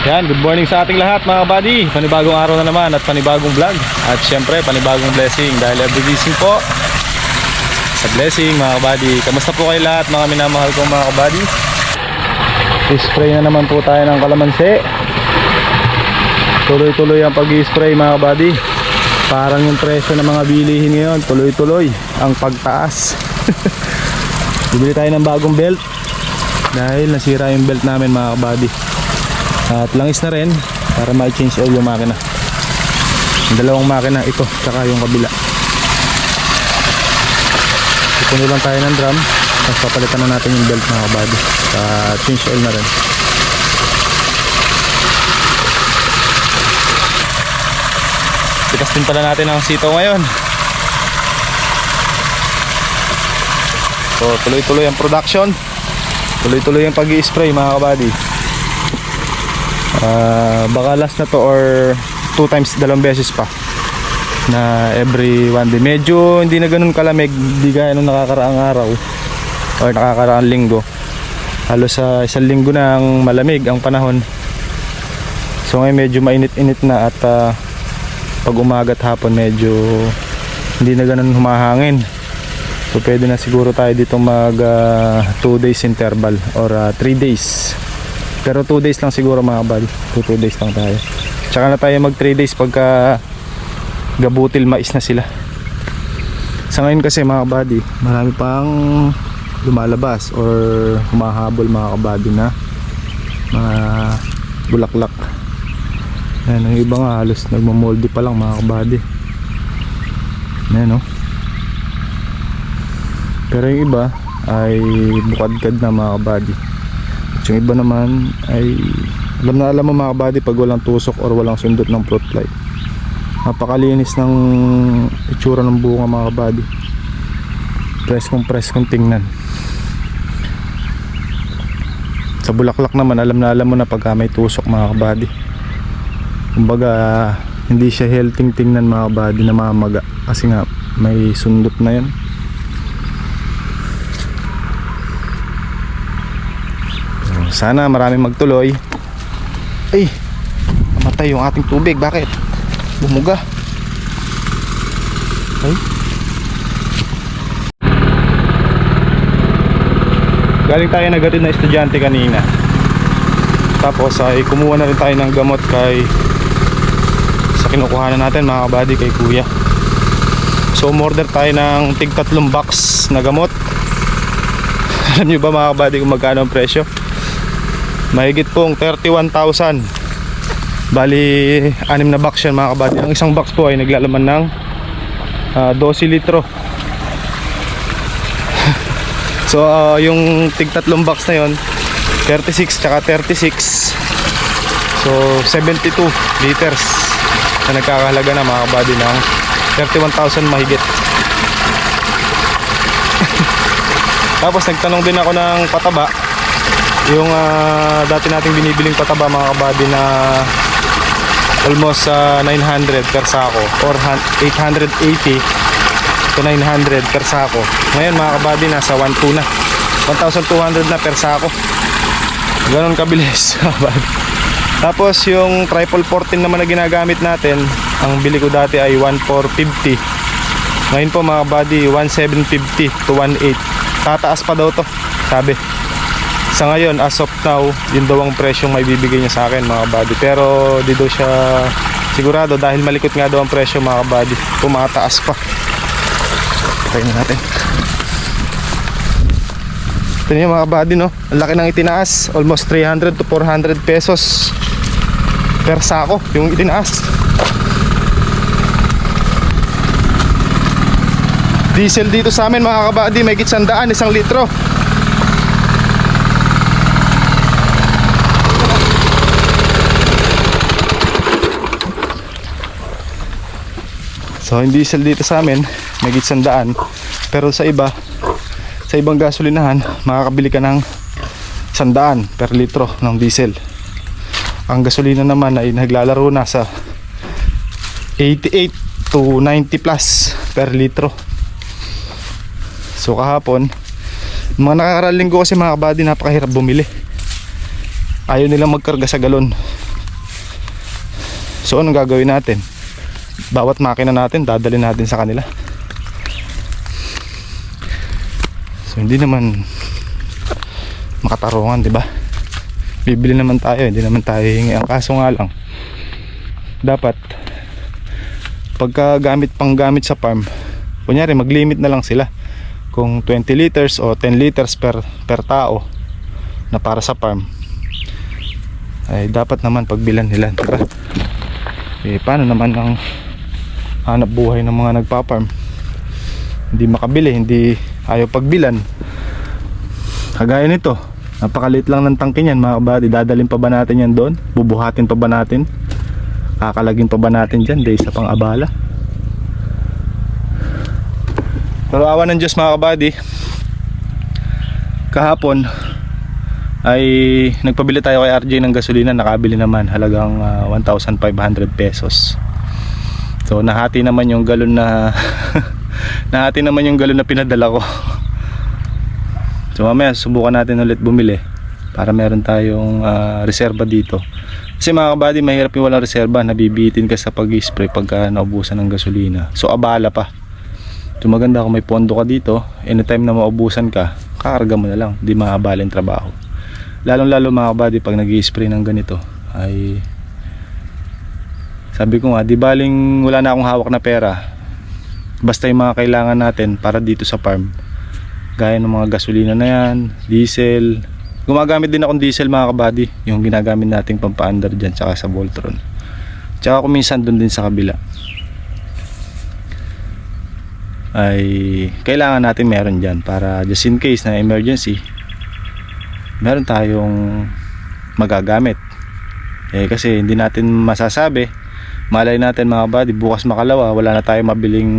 Yan, good morning sa ating lahat mga buddy. Panibagong araw na naman at panibagong vlog. At syempre panibagong blessing dahil every gising po sa blessing mga buddy. Kamusta po kayo lahat mga minamahal kong mga buddy? I-spray na naman po tayo ng kalamansi. Tuloy-tuloy ang pag-i-spray mga buddy. Parang yung presyo ng mga bilihin ngayon, tuloy-tuloy ang pagtaas. Bibili tayo ng bagong belt dahil nasira yung belt namin mga buddy. At langis na rin para ma-change oil yung makina. Yung dalawang makina, ito tsaka yung kabila. Ipuno lang tayo ng drum, tapos papalitan na natin yung belt mga body. Change oil na rin. Tikas din pala natin ang sitaw ngayon. So tuloy-tuloy ang production, tuloy-tuloy ang pag-i-spray mga kabady. Baka last na to or 2 times, 2 beses pa na every one day. Medyo hindi na ganun kalamig, hindi gaya nung nakakaraang araw or nakakaraang linggo. Halos sa isang linggo na ang malamig ang panahon. So ngayon medyo mainit-init na at pag umaga at hapon medyo hindi na ganun humahangin. So pwede na siguro tayo dito mag 2 days interval or 3 days. Pero 2 days lang siguro mga buddy. 2 days lang tayo. Tsaka na tayo mag 3 days pagka gabutil mais na sila. Sa ngayon kasi mga buddy, marami pang lumalabas or humahabol mga kabady na mga bulaklak. Ayan, yung iba nga halos nagmamolde pa lang mga kabady. Ayan no. Pero yung iba ay bukadkad na mga kabady. Yung iba naman ay alam na alam mo mga buddy pag walang tusok or walang sundot ng fruit fly. Napakalinis ng itsura ng bunga mga buddy. Press kong tingnan. Sa bulaklak naman alam na alam mo na pagka may tusok mga buddy. Kumbaga hindi siya healthy tingnan mga buddy na mamaga kasi nga may sundot na yan. Sana marami magtuloy. Ay, namatay yung ating tubig. Bakit? Bumuga. Ay. Galing tayo nagatid na estudyante kanina. Tapos ay kumuha na rin tayo ng gamot kay sa kinukuhanan natin mga kabady kay kuya. So umorder tayo ng tig 3 box na gamot. Alam nyo ba mga kabady kung magkano ang presyo? Mahigit pong 31,000. Bali 6 na box yan mga kabady. Ang isang box po ay naglalaman ng 12 litro. So yung tig 3 box na yon 36 tsaka 36. So 72 liters na nagkakahalaga na mga kabady ng 31,000 mahigit. Tapos nagtanong din ako ng pataba. Yung dati nating binibiling pataba mga kabady na almost 900 per sako or 880 to 900 per sako. Ngayon mga kabady nasa 1,200 na, 1,200 na per sako. Ganon kabilis. Tapos yung triple 14 naman na ginagamit natin, ang bili ko dati ay 1,450. Ngayon po mga kabady 1,750 to 1,800. Tataas pa daw to sabi. Sa ngayon, as of now, yun daw ang presyong may bibigay niya sa akin mga kabady. Pero di daw siya sigurado dahil malikot nga daw ang presyo mga kabady. Tumataas pa. Try na natin. Ito niyo mga kabady no. Ang laki ng itinaas. Almost 300 to 400 pesos per sako yung itinaas. Diesel dito sa amin mga kabady, may 100, 1 litro. So yung diesel dito sa amin may 100, pero sa iba, sa ibang gasolinahan makakabili ka ng 100 per litro ng diesel. Ang gasolina naman ay naglalaro na sa 88 to 90 plus per litro. So kahapon mga nakakaraang linggo kasi mga kabady napakahirap bumili. Ayaw nilang magkarga sa galon. So anong gagawin natin? Bawat makina natin dadalhin natin sa kanila. So hindi naman makatarungan, di ba? Bibili naman tayo, hindi naman tayo hingi. Ang kaso nga lang, dapat pagka panggamit sa farm, kunyari mag-limit na lang sila. Kung 20 liters o 10 liters per tao na para sa farm, ay dapat naman pagbilan nila, diba? Paano naman ang hanap buhay ng mga nagpa-farm? Hindi makabili, hindi ayaw pagbilan. Kagaya nito, napakaliit lang ng tangke niyan mga kabady. Dadalhin pa ba natin yan doon? Bubuhatin pa ba natin? Kakalagin pa ba natin dyan? Dahil sa pang abala. Pero awa ng Diyos mga kabady, kahapon ay nagpabili tayo kay RJ ng gasolina. Nakabili naman, halagang 1,500 pesos. So nahati naman yung galon na nahati naman yung galon na pinadala ko. So mamaya subukan natin ulit bumili para meron tayong reserba dito. Kasi mga kabady, mahirap yung walang reserba. Nabibitin ka sa pag-spray pagka naubusan ng gasolina. So abala pa. So maganda kung may pondo ka dito, anytime na maubusan ka, kakarga mo na lang, di maabala yung trabaho. Lalong lalo mga kabady, pag nag-i-spray ng ganito ay sabi ko nga, di baling wala na akong hawak na pera, basta yung mga kailangan natin para dito sa farm, gaya ng mga gasolina na yan, diesel. Gumagamit din akong diesel mga kabady, yung ginagamit nating pampaandar dyan tsaka sa Voltron, tsaka kung minsan dun din sa kabila, ay kailangan natin meron dyan para just in case na emergency, meron tayong magagamit. Kasi hindi natin masasabi, malay natin mga buddy, bukas makalawa wala na tayong mabiling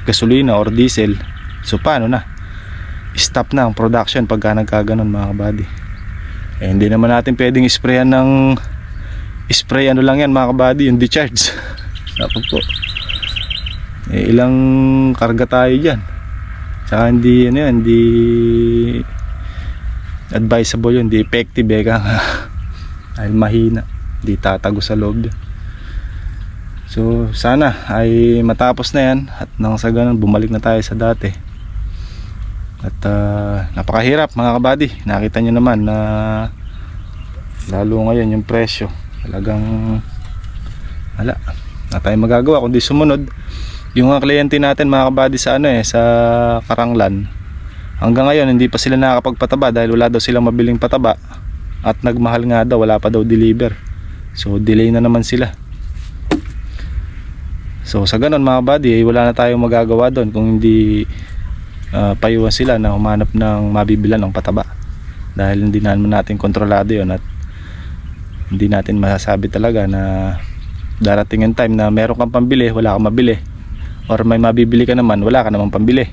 gasolina or diesel. So paano na? Stop na ang production pagka nagkaganon mga buddy. Hindi naman natin pwedeng sprayan ng spray ano lang yan mga buddy, yung decharge. Dapat po ilang karga tayo dyan, tsaka hindi ano yan, hindi advisable yun, hindi effective dahil mahina, hindi tatago sa loob yun. So sana ay matapos na yan at nang sa ganun bumalik na tayo sa dati. At napakahirap mga kabady, nakita nyo naman na lalo ngayon yung presyo talagang wala na tayong magagawa kundi sumunod. Yung mga kliyente natin mga kabady sa sa Karanglan, hanggang ngayon hindi pa sila nakakapagpataba dahil wala daw silang mabiling pataba at nagmahal nga daw, wala pa daw deliver. So delay na naman sila. So sa ganun mga buddy, wala na tayong magagawa doon kung hindi payuhan sila na humanap ng mabibilan ng pataba, dahil hindi naman natin kontrolado yon at hindi natin masasabi talaga na darating ang time na meron kang pambili, wala kang mabili, or may mabibili ka naman, wala ka namang pambili.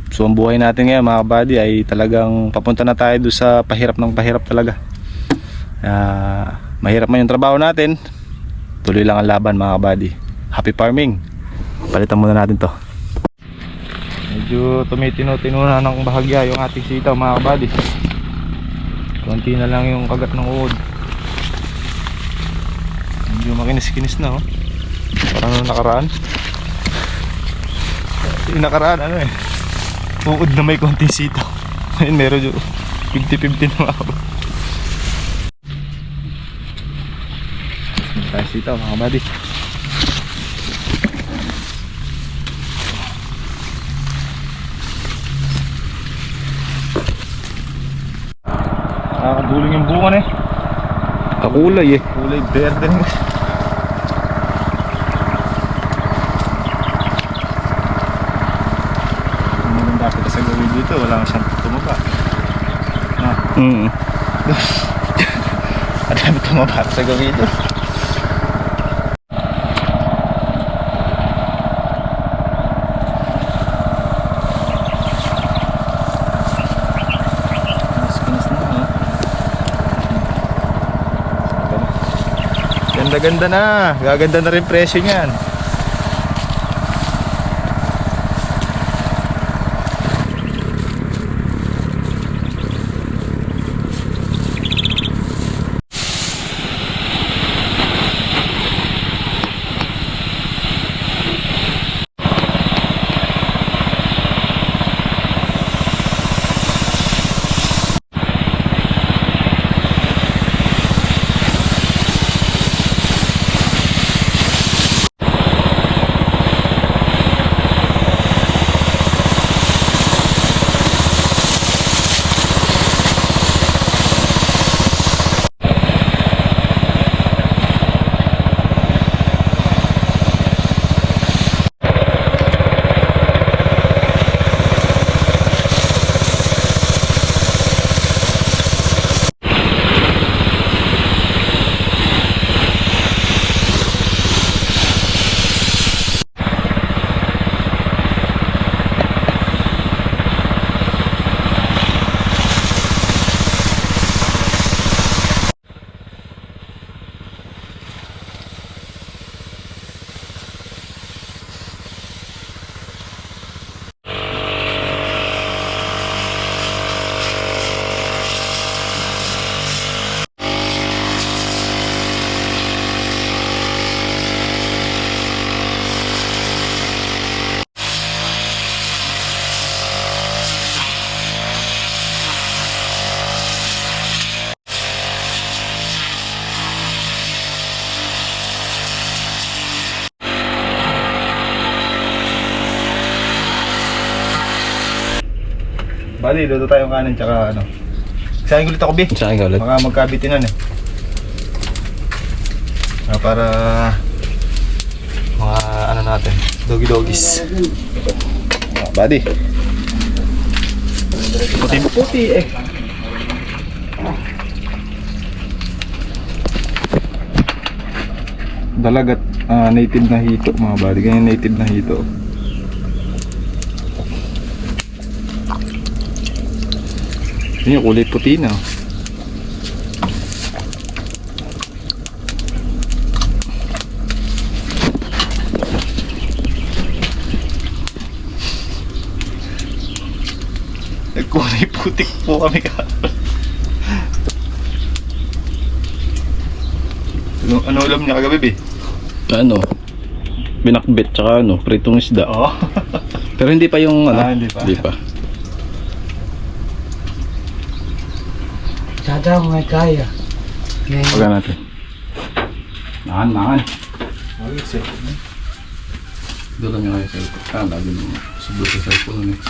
So ang buhay natin ngayon mga buddy ay talagang papunta na tayo doon sa pahirap ng pahirap talaga. Mahirap man yung trabaho natin, tuloy lang ang laban mga buddy. Happy farming. Palitan muna natin to. Medyo tumitino-tino na ng bahagya yung ating sitaw mga buddy. Konti na lang yung kagat ng uod. Medyo makinis-kinis na parang nung nakaraan. Yung nakaraan uod na may konting sitaw. Ayun, meron yung 50-50 na ako. Tayo sitaw mga buddy. Nakakaduling yung bunga kakulay kulay berde rin. Maganda kita sa gawin dito, wala siyang tumaba na madami tumaba sa gawin dito. Ganda na, gaganda na rin presyo niyan. Bali, luto tayong kanin tsaka ano. Sayang ulit ako, Bi. Saan ka ulit? Mga magkabitinan eh. Para mga ano natin, doggy-doggies. Buddy. Puti-puti eh. Dalagat native na hito mga buddy. Ganyan native na hito. Yun yung kulay puti na. Kulay putik po kami ka. Ano ulam niya kagabi, Bi? Ano? Binakbit tsaka ano, pritong isda. Oo. Pero hindi pa yung ano. Hindi pa. Hindi pa. Sada mo may kaya. Pagka natin. Makan. Ayos eh. Doon lang yung kaya cellphone. Lagi mo sublo sa cellphone nun eh.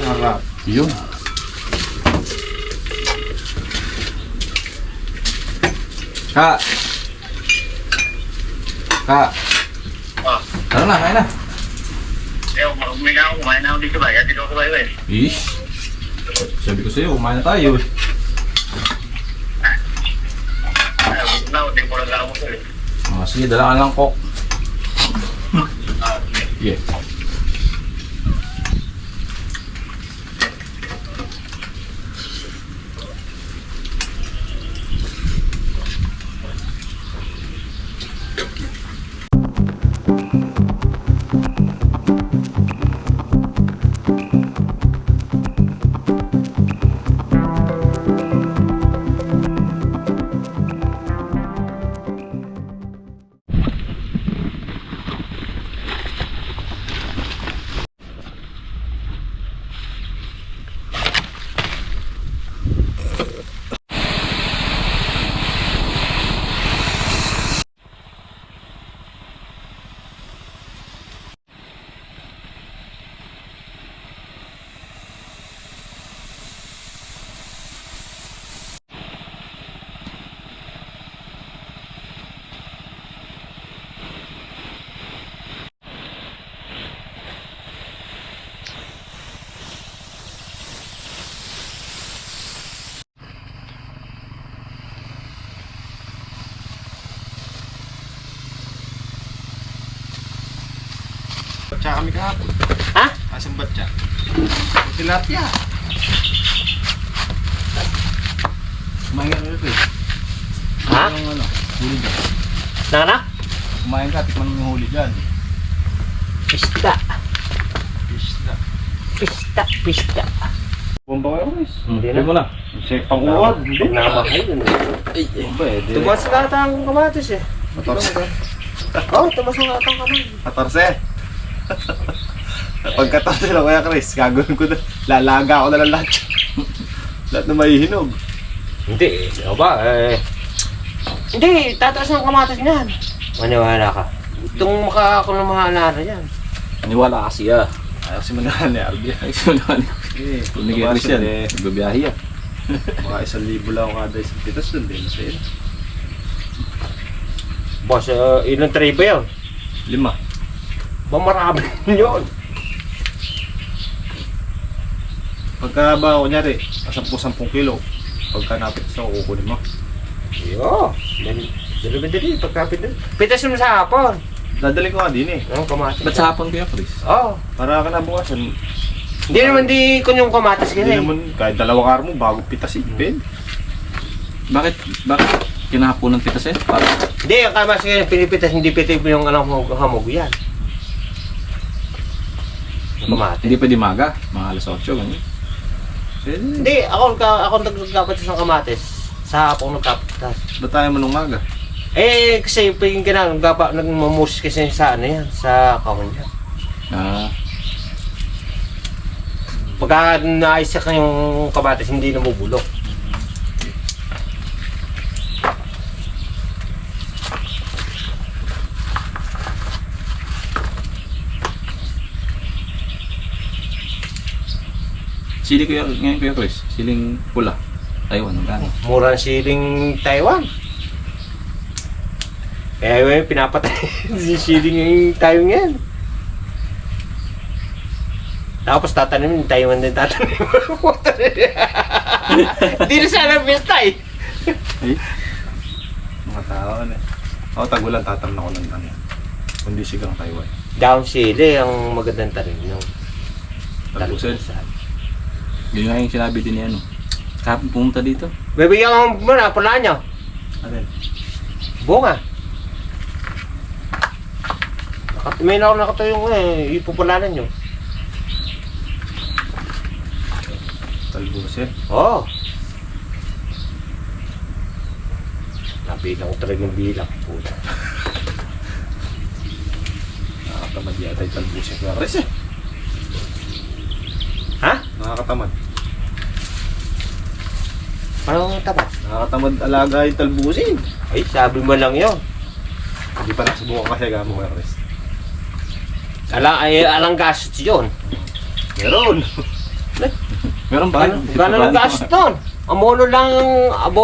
Harap. Yun. Kak. Tara na, kain na. Kumain na ako dito ba? Dito ako ba yun? Ish. Sabi ko sa'yo, kumain na tayo. Hindi ko lang ako sa'yo. Sige, dala ka lang kok. Yeah. Batya kami kahapon. Ha? Asang batya? Tilapia. Kumain ka rin eh. Ha? Yung ano, huli dyan. Nana? Kumain ka, tikman mo yung huli dyan. Pista. Pista. Bumba kayo, guys. Hindi na. Hindi mo na. Pang-uwag. Hindi. Nakabahay yun. Pwede. Tumas na ata ang kamatis eh. 14. Tumas na ata ang kamatis. 14. Pagka-14 na Kuya Chris, gagawin ko na. Lalaga ko na lang lahat. Lahat na mahihinog. Hindi. Ano ba? Hindi. Tataas ng kamatis niyan. Maniwala ka. Itong makakakulamahana na yan. Niwala kasi ah. Ayaw si Manahan ni Albi. Ay, sinunahan. Eh, Kung nag-iris yan, nagbabiyahe yan. Mga 1,000 lang ako kada isang pitas doon din. Sa'yo. Boss, ilang tray ba yun? 5. Ba marami yun. Pagka ba, kunyari, 10 kilo. Pagka napit sa kukunin mo. Yo. Dali. Pagkapit doon. Pitas mo sa hapon. Dadali ko nga din eh. Ang kamatis. Ba't sa hapon kaya, Chris? Oo. Para ka na bukasan. Hindi naman di ko yung kamatis Hindi kasi. naman, kahit 2 araw mo bago pitasin. Ben. Bakit kinahaponan pitasin? Para Hindi, ang kamatis kasi pinipitas, hindi pitig mo yung hamog yan. Yung kamatis. hindi pwede maga, mga alas 8, ganyan. Hindi, ako nagkapatis ng kamatis. Sa hapon nagkapatis. Ba't tayo manong maga? Eh, kasi paging nagmamus kasi sa ano yan, sa kahon yan. Pagka naisak na yung kamatis, hindi na mabulok. Sili ko ngayon Kuya Chris. Siling pula. Taiwan, magkano? Mura ang siling Taiwan. Kaya yun, pinapatay si siling yung Taiwan yan. Tapos tatanimin, Taiwan din tatanimin. Hindi na sana pista eh. Ay? Mga tao na. Ako tagulan tatam na ko ng ano. Kundi sigang Taiwan. Down sili ang magandang tanim ng Talbusin. Yun nga yung sinabi din ni ano. Kapag pumunta dito. Bibigyan mo na, pala nyo. Ano yun? Bunga. May na ako nakatayong ipupulanan nyo. Talbusin. Oo. Nabilang ko talaga yung bilang. Puta. Nakakatamad yata yung talbusin. Kuya Chris eh. Ha? Nakakatamad. Anong tapat? Nakakatamad alaga yung talbusin. Ay, sabi mo lang yun. Hindi pa nasubukan kasi gamo Kuya Chris. Alang gastos yun. Meron. Meron ba? Gano'n ang gastos doon? Abono lang ang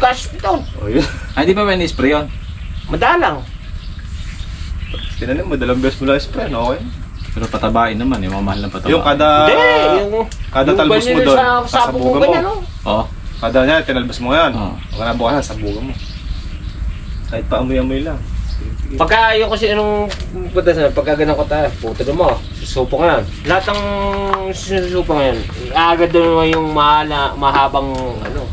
gastos doon. Oh, yun. Ay, di ba may ni-spray yun? Madalang. Tinanim mo, dalawang beses mo lang spray, no? Okay. Pero patabain naman, yung mga mahal ng pataba. Yung kada... Hindi, kada talbos mo doon, sasabugan mo. mo. Oo. Kada niya, tinalbos mo ngayon. Ah. Huwag ka na bukas, sabugan mo. Kahit pa amoy-amoy lang. Pagka yung kasi anong pagka ganun ko tayo, puto mo, susupo nga yan. Lahat ng sinusupo ngayon, agad doon yung mahabang ano.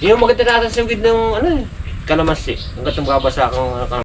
Yung maganda natin sa ng ano kalamansi. Hanggat nang babasa kang